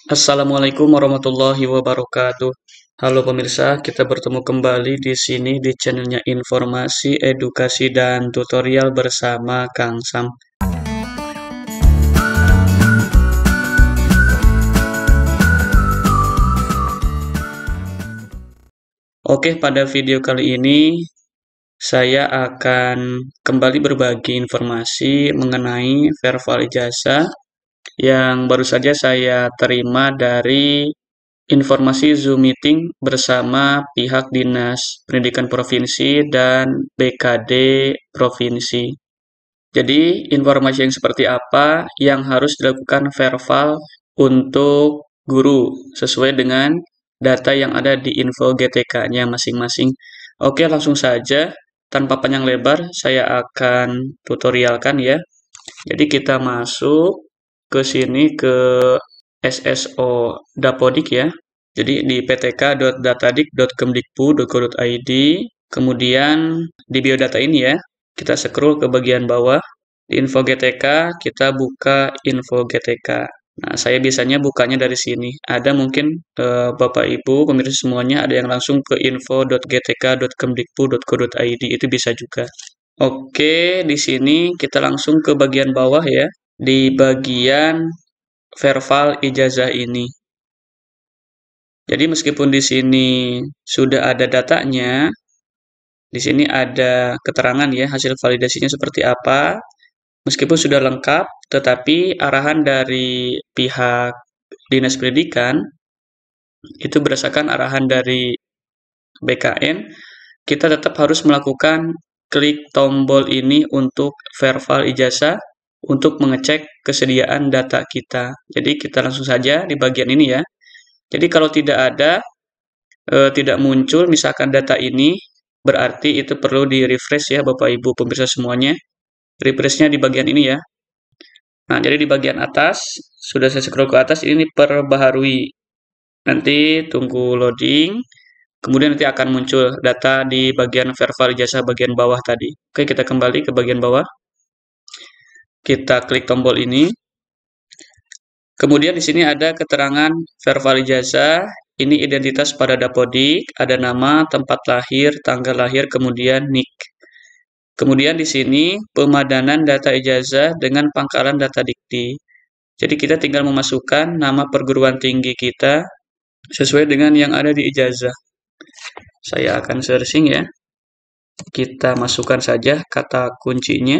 Assalamualaikum warahmatullahi wabarakatuh. Halo pemirsa, kita bertemu kembali di sini di channelnya Informasi, Edukasi, dan Tutorial bersama Kang Sam. Oke, pada video kali ini saya akan kembali berbagi informasi mengenai verval ijazah yang baru saja saya terima dari informasi Zoom meeting bersama pihak Dinas Pendidikan Provinsi dan BKD Provinsi. Jadi, informasi yang seperti apa yang harus dilakukan verval untuk guru sesuai dengan data yang ada di info GTK-nya masing-masing. Oke, langsung saja. Tanpa panjang lebar, saya akan tutorialkan ya. Jadi kita masuk ke sini ke SSO Dapodik ya. Jadi di ptk.datadik.kemdikbud.go.id, kemudian di biodata ini ya, kita scroll ke bagian bawah. Di info GTK, kita buka info GTK. Nah, saya biasanya bukanya dari sini. Ada mungkin Bapak Ibu, pemirsa semuanya, ada yang langsung ke info.gtk.kemdikbud.go.id, itu bisa juga. Oke, di sini kita langsung ke bagian bawah ya. Di bagian verval ijazah ini. Jadi meskipun di sini sudah ada datanya, di sini ada keterangan ya hasil validasinya seperti apa. Meskipun sudah lengkap, tetapi arahan dari pihak Dinas Pendidikan itu berdasarkan arahan dari BKN, kita tetap harus melakukan klik tombol ini untuk verval ijazah untuk mengecek kesediaan data kita. Jadi kita langsung saja di bagian ini ya. Jadi kalau tidak ada, tidak muncul misalkan data ini, berarti itu perlu di-refresh ya Bapak Ibu pemirsa semuanya. Refresh-nya di bagian ini ya. Nah, jadi di bagian atas, sudah saya scroll ke atas, ini perbaharui. Nanti tunggu loading, kemudian nanti akan muncul data di bagian verval ijazah bagian bawah tadi. Oke, kita kembali ke bagian bawah. Kita klik tombol ini. Kemudian di sini ada keterangan verval ijazah, ini identitas pada Dapodik, ada nama, tempat lahir, tanggal lahir, kemudian NIK. Kemudian di sini pemadanan data ijazah dengan pangkalan data dikti. Jadi kita tinggal memasukkan nama perguruan tinggi kita sesuai dengan yang ada di ijazah. Saya akan searching ya. Kita masukkan saja kata kuncinya.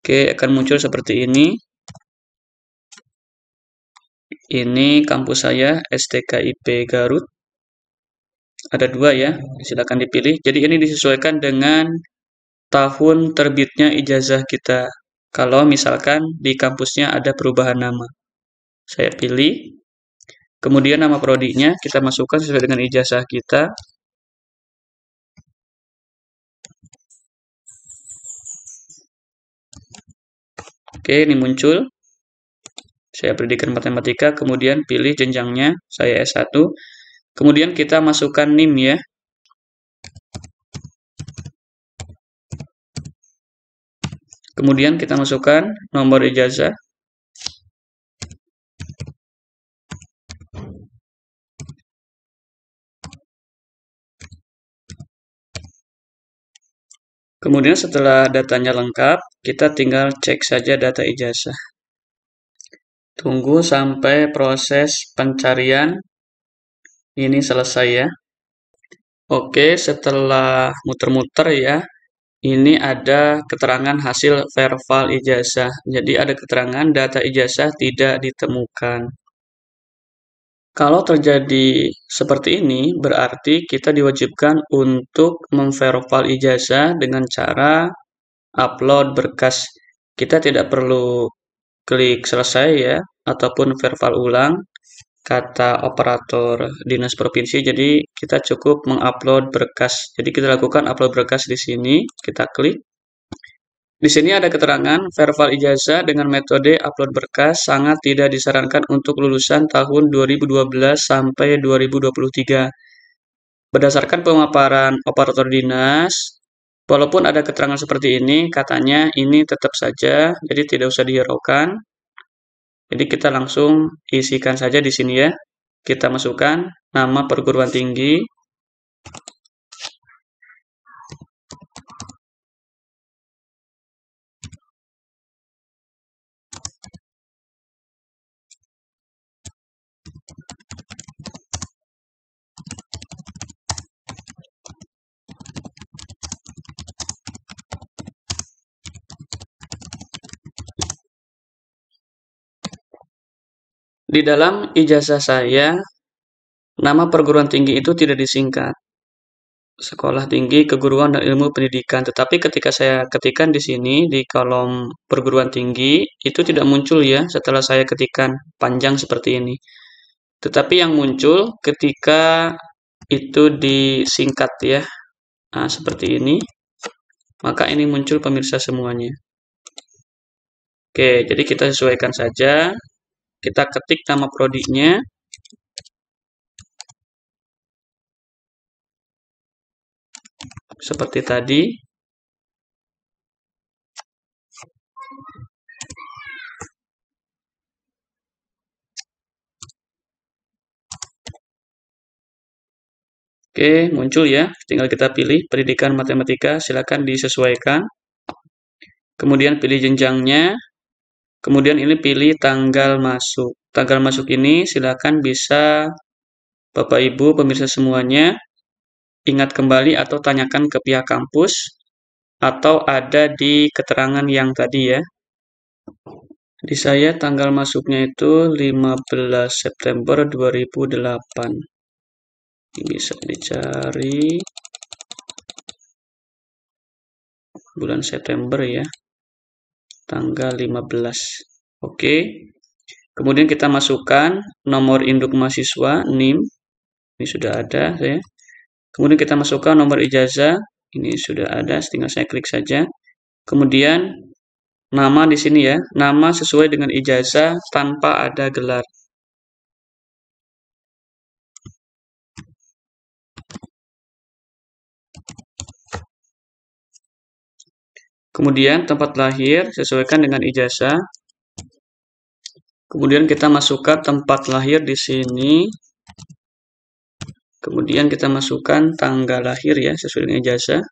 Oke, akan muncul seperti ini. Ini kampus saya, STKIP Garut. Ada dua ya, silakan dipilih. Jadi ini disesuaikan dengan tahun terbitnya ijazah kita. Kalau misalkan di kampusnya ada perubahan nama. Saya pilih. Kemudian nama prodinya kita masukkan sesuai dengan ijazah kita. Oke, ini muncul. Saya pendidikan matematika, kemudian pilih jenjangnya, saya S1. Kemudian kita masukkan NIM ya. Kemudian kita masukkan nomor ijazah. Kemudian setelah datanya lengkap, kita tinggal cek saja data ijazah. Tunggu sampai proses pencarian ini selesai ya. Oke, setelah muter-muter ya, ini ada keterangan hasil verval ijazah. Jadi ada keterangan data ijazah tidak ditemukan. Kalau terjadi seperti ini, berarti kita diwajibkan untuk memverval ijazah dengan cara upload berkas. Kita tidak perlu klik selesai ya, ataupun verval ulang, kata operator Dinas Provinsi. Jadi kita cukup mengupload berkas. Jadi kita lakukan upload berkas di sini, kita klik. Di sini ada keterangan verval ijazah dengan metode upload berkas sangat tidak disarankan untuk lulusan tahun 2012 sampai 2023. Berdasarkan pemaparan operator dinas, Walaupun ada keterangan seperti ini, katanya ini tetap saja, jadi tidak usah dihiraukan. Jadi kita langsung isikan saja di sini ya. Kita masukkan nama perguruan tinggi. Di dalam ijazah saya, nama perguruan tinggi itu tidak disingkat. Sekolah Tinggi Keguruan dan Ilmu Pendidikan. Tetapi ketika saya ketikkan di sini, di kolom perguruan tinggi, itu tidak muncul ya setelah saya ketikkan panjang seperti ini. Tetapi yang muncul ketika itu disingkat ya, nah, seperti ini, maka ini muncul pemirsa semuanya. Oke, jadi kita sesuaikan saja. Kita ketik nama prodinya. Seperti tadi. Oke, muncul ya. Tinggal kita pilih pendidikan matematika, silakan disesuaikan. Kemudian pilih jenjangnya. Kemudian ini pilih tanggal masuk. Tanggal masuk ini silakan bisa Bapak Ibu pemirsa semuanya ingat kembali atau tanyakan ke pihak kampus atau ada di keterangan yang tadi ya. Di saya tanggal masuknya itu 15 September 2008. Ini bisa dicari bulan September ya. Tanggal 15. Oke. Kemudian kita masukkan nomor induk mahasiswa, NIM. Ini sudah ada ya. Kemudian kita masukkan nomor ijazah. Ini sudah ada, tinggal saya klik saja. Kemudian nama di sini ya, nama sesuai dengan ijazah tanpa ada gelar. Kemudian tempat lahir sesuaikan dengan ijazah. Kemudian kita masukkan tempat lahir di sini. Kemudian kita masukkan tanggal lahir ya sesuai dengan ijazah.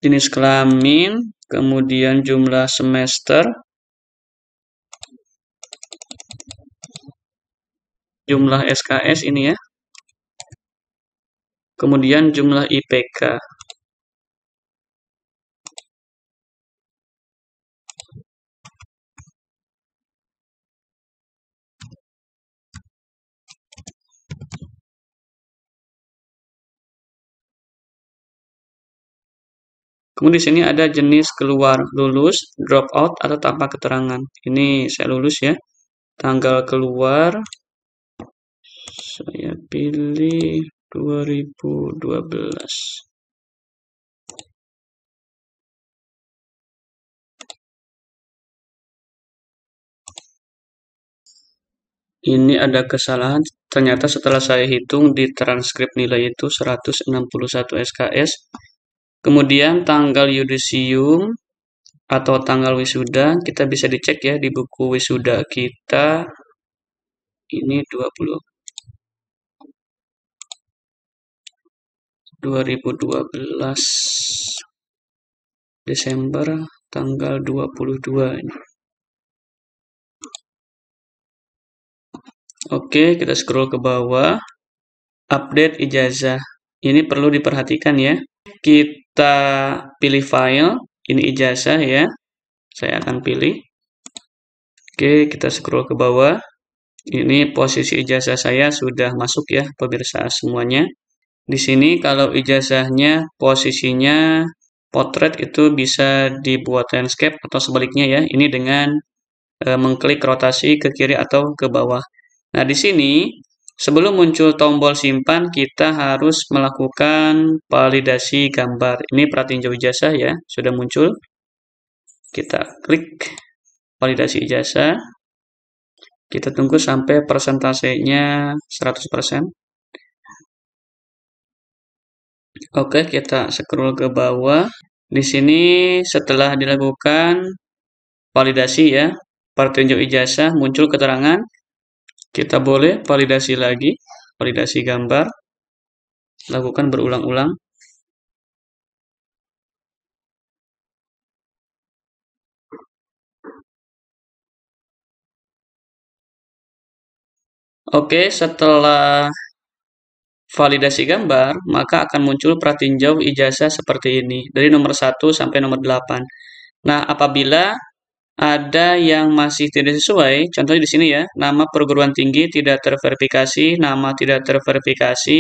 Jenis kelamin, kemudian jumlah semester, jumlah SKS ini ya. Kemudian jumlah IPK. Kemudian di sini ada jenis keluar lulus, drop out atau tanpa keterangan. Ini saya lulus ya. Tanggal keluar saya pilih 2012. Ini ada kesalahan. Ternyata setelah saya hitung di transkrip nilai itu 161 SKS. Kemudian tanggal yudisium atau tanggal wisuda kita bisa dicek ya di buku wisuda kita. Ini 2012 Desember tanggal 22 ini. Oke, kita scroll ke bawah. Update ijazah. Ini perlu diperhatikan ya. Kita pilih file. Ini ijazah ya. Saya akan pilih. Oke, kita scroll ke bawah. Ini posisi ijazah saya sudah masuk ya, pemirsa semuanya. Di sini kalau ijazahnya posisinya potret itu bisa dibuat landscape atau sebaliknya ya. Ini dengan mengklik rotasi ke kiri atau ke bawah. Nah, di sini Sebelum muncul tombol simpan, kita harus melakukan validasi gambar. Ini pratinjau ijazah ya, sudah muncul. Kita klik validasi ijazah. Kita tunggu sampai persentasenya 100%. Oke, kita scroll ke bawah. Di sini setelah dilakukan validasi ya, pratinjau ijazah muncul keterangan. Kita boleh validasi lagi, validasi gambar. Lakukan berulang-ulang. Oke, setelah validasi gambar, maka akan muncul pratinjau ijazah seperti ini, dari nomor 1 sampai nomor 8. Nah, apabila ada yang masih tidak sesuai, contohnya di sini ya, nama perguruan tinggi tidak terverifikasi, nama tidak terverifikasi,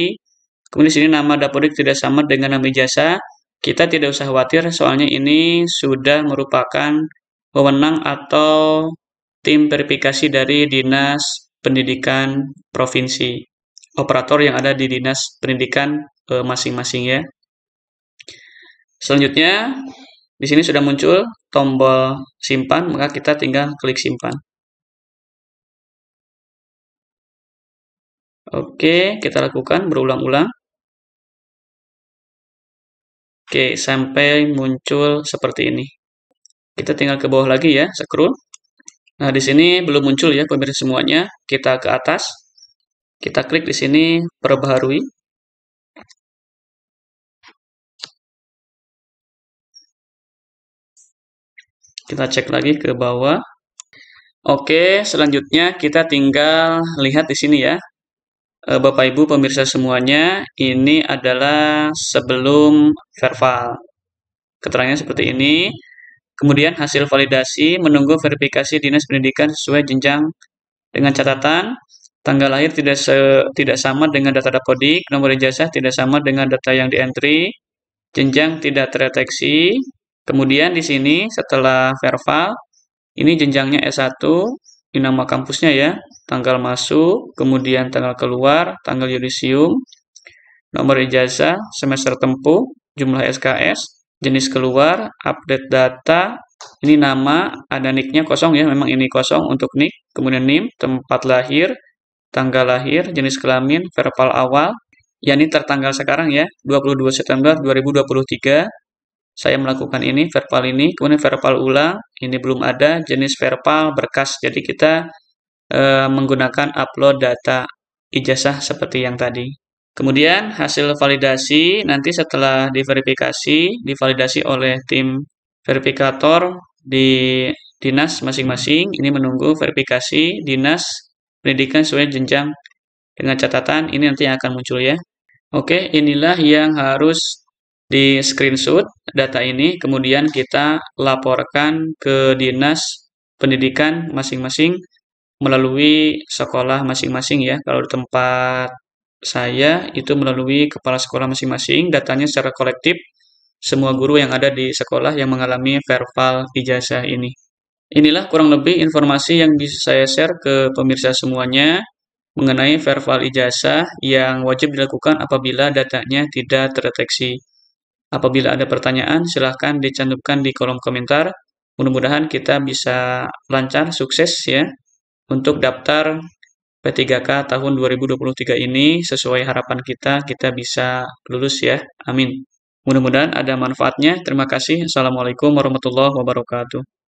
kemudian di sini nama dapodik tidak sama dengan nama ijazah, kita tidak usah khawatir, soalnya ini sudah merupakan wewenang atau tim verifikasi dari Dinas Pendidikan Provinsi, operator yang ada di Dinas Pendidikan masing-masing ya. Selanjutnya, di sini sudah muncul tombol simpan, maka kita tinggal klik simpan. Oke, kita lakukan berulang-ulang. Oke, sampai muncul seperti ini. Kita tinggal ke bawah lagi ya, scroll. Nah, di sini belum muncul ya pemirsa semuanya. Kita ke atas. Kita klik di sini perbaharui. Kita cek lagi ke bawah. Oke, selanjutnya kita tinggal lihat di sini ya. Bapak Ibu pemirsa semuanya, ini adalah sebelum verval. Keterangannya seperti ini. Kemudian hasil validasi menunggu verifikasi Dinas Pendidikan sesuai jenjang dengan catatan tanggal lahir tidak sama dengan data dapodik, nomor ijazah tidak sama dengan data yang di-entry, jenjang tidak terdeteksi. Kemudian di sini setelah verval, ini jenjangnya S1, ini nama kampusnya ya, tanggal masuk, kemudian tanggal keluar, tanggal yudisium, nomor ijazah, semester tempuh, jumlah SKS, jenis keluar, update data, ini nama, ada nick-nya kosong ya, memang ini kosong untuk nick, kemudian NIM, tempat lahir, tanggal lahir, jenis kelamin, verval awal, ya ini tertanggal sekarang ya, 22 September 2023, saya melakukan ini, verval ini, kemudian verval ulang, ini belum ada, jenis verval berkas, jadi kita menggunakan upload data ijazah seperti yang tadi. Kemudian hasil validasi nanti setelah divalidasi oleh tim verifikator di dinas masing-masing, ini menunggu verifikasi Dinas Pendidikan sesuai jenjang dengan catatan, ini nanti yang akan muncul ya. Oke, inilah yang harus di screenshot data ini, kemudian kita laporkan ke Dinas Pendidikan masing-masing melalui sekolah masing-masing ya. Kalau di tempat saya itu melalui kepala sekolah masing-masing, datanya secara kolektif semua guru yang ada di sekolah yang mengalami verval ijazah ini. Inilah kurang lebih informasi yang bisa saya share ke pemirsa semuanya mengenai verval ijazah yang wajib dilakukan apabila datanya tidak terdeteksi. Apabila ada pertanyaan, silahkan dicantumkan di kolom komentar. Mudah-mudahan kita bisa lancar, sukses ya, untuk daftar P3K tahun 2023 ini sesuai harapan kita bisa lulus ya. Amin. Mudah-mudahan ada manfaatnya. Terima kasih. Assalamualaikum warahmatullahi wabarakatuh.